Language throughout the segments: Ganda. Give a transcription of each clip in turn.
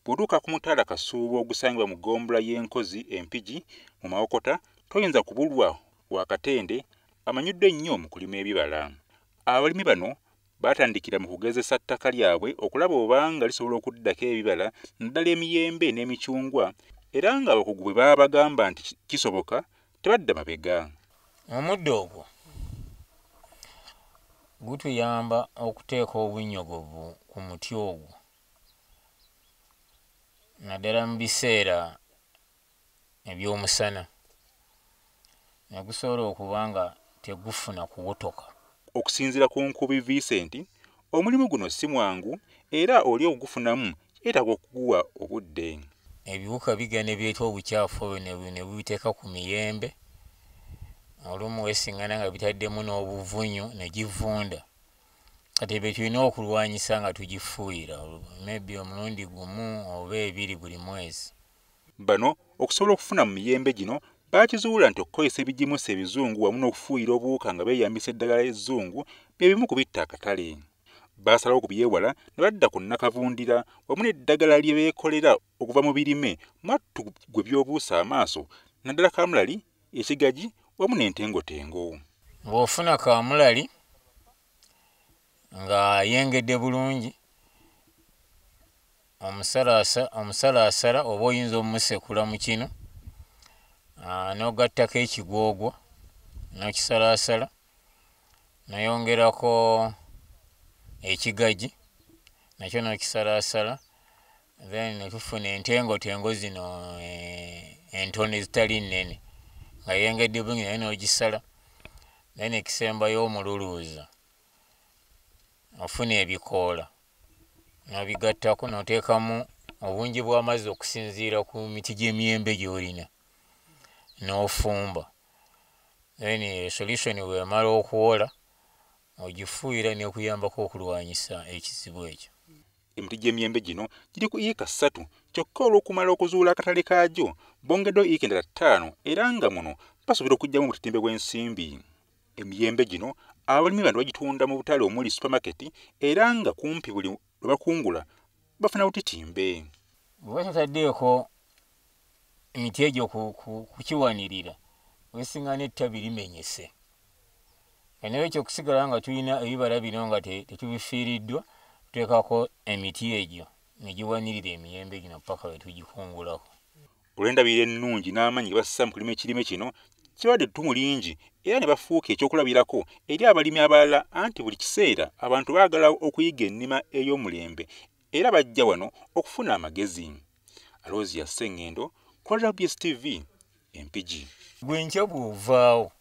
Bw'otuuka ku mutaala Kasuubo ogusangibwa mu ggombolola y'Enkozi Empigi mu Mawokota, toyinza kubulwa Wakatende amanyiddwa ennyo mu kulima ebibala. Abalimi bano batandikira mu kugezesa ttaka lyabwe okulaba obanga lisobola okuddako ebibala naddala emiyembe n'emicungwa, era nga abakugu bwe baba bagamba nti kisoboka tebadda mabega. Omuddo ogwo gutuyamba okuteeka obunyogovu ku muti ogwo naddala mu biseera eby'omusana, negusobola okuba nga tegufuna kuwotoka. Okusinziira ku Nkubi Vincent, omulimu guno si mwangu era oli okugufunamu yeetaaga okuguwa obudde. Ebiwuka bigenda byeta obukyafu obwo ne bubiteeka ku miyembe, olumu weesiŋŋana nga bitaddemu n'obuvunyu ne givunda. Kati ebyo tulina okulwanyisa nga tugifuuyira maybe omulundi gumu oba ebiri buli mwezi. Bano okusobola okufuna mu miyembe gino baakizuula nti okukozesa ebigimusa ebizungu wamu n'okufuuyira obuwuka nga beeyambisa eddagala ezzungu bye bimu ku bitta akatale. Baasalawo okubyewala ne badda ku nnakavundira wamu n'eddagala lye beekolera okuva mu birime mwattu gwe by'obuusa amaaso, naddala kaamulali, ekigagi wamu n'entengotengo. Bw'ofuna kaamulali nga yengedde bulungi, omusalaasala oba oyinza omumusekula mu kino n'ogattako ekigwogwa n'okisalaasala, n'oyongerako ekigagi nakyo n'okisalaasala, then ne tufuna entengotengo zino entono ezitali nnene nga yengedde bulungi naye n'ogisala, then ekisembayo omululuuza ofuna ebikoola n'obigattako n'oteekamu obungi bw'amazzi okusinziira ku miti gy'emiyembe gy'olina n'ofumba, then solution bw'emala okuwola ogifuuyira n'ekuyambako okulwanyisa ekizibu ekyo. Emiti gy'emiyembe gino giri ku eka 3 kyokka olw'okumala okuzuula akatale kaagyo bongeddeho eka endala 5 era nga muno basuubira okuggyamu obutitimbe bw'ensimbi. Emiyembe gino abalimi bano bagitunda mu butale omuli supermarket era nga kumpi buli lwe bakungula bafuna butitimbe. Bwe totaddeeko emiti egyo kukiwanirira weesiŋŋana ettabi limenyese. N'ekyo okusigala nga tulina ebibala bino nga tetubifiiriddwa, tuteekako emiti egyo ne giwanirira emiyembe gino paka we tugikungulako. Olw'endabirira ennungi n'amaanyi ge bassa mu kulima ekirime kino, kibadde ettutumu lingi era ne bafuuka ekyokulabirako eri abalimi abalala anti buli kiseera abantu baagala okuyiga ennima ey'omulembe era bajja wano okufuna amagezi. Alozia Sengendo, WBS TV, Empigi. Gwenkya bw'ovaawo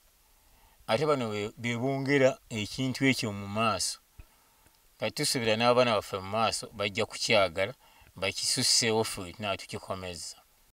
ate bano be bongera ekintu ekyo mu maaso. Kati tusuubira n'abaana baffe mu maaso bajja kukyagala bakisusseewo ffe tukikomeza.